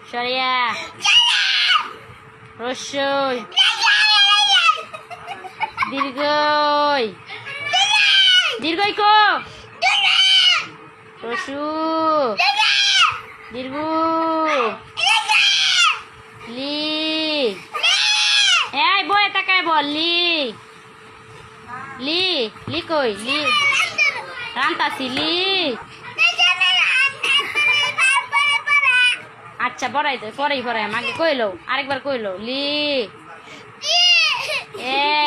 সরিয়া রস্যই দীর্ঘই দীর্ঘই কো রসু দীর্ঘ লি এই বই তাকায় বল লি লি লি কই লি রান্তাছি লি আচ্ছা পড়াই তো পরেই পড়াই আমাকে কইলো আরেকবার কইলো লি এ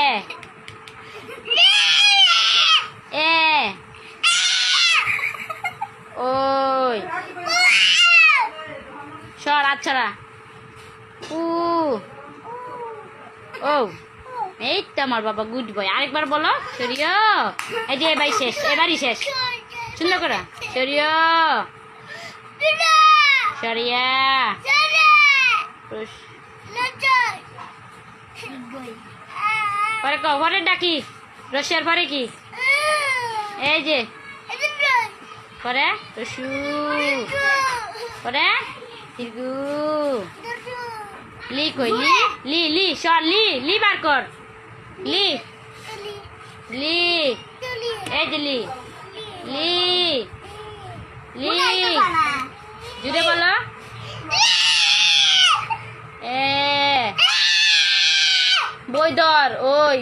এ ওই সর আচ্ছারা উ ও এই তো আমার বাবা গুড বয় আরেকবার বলো সরিয় এই যে এবারই শেষ এবারই শেষ সুন্দর করে সরিয় সরিয়া পরে পরে ডাকি রসিয়ার পরে কি এই যে পরে রসু পরে দীর্ঘ লি কই লি লি লি সর লি লি বার কর লি লি এই যে লি লি লি জুড়ে বলো এ বই ধর ওই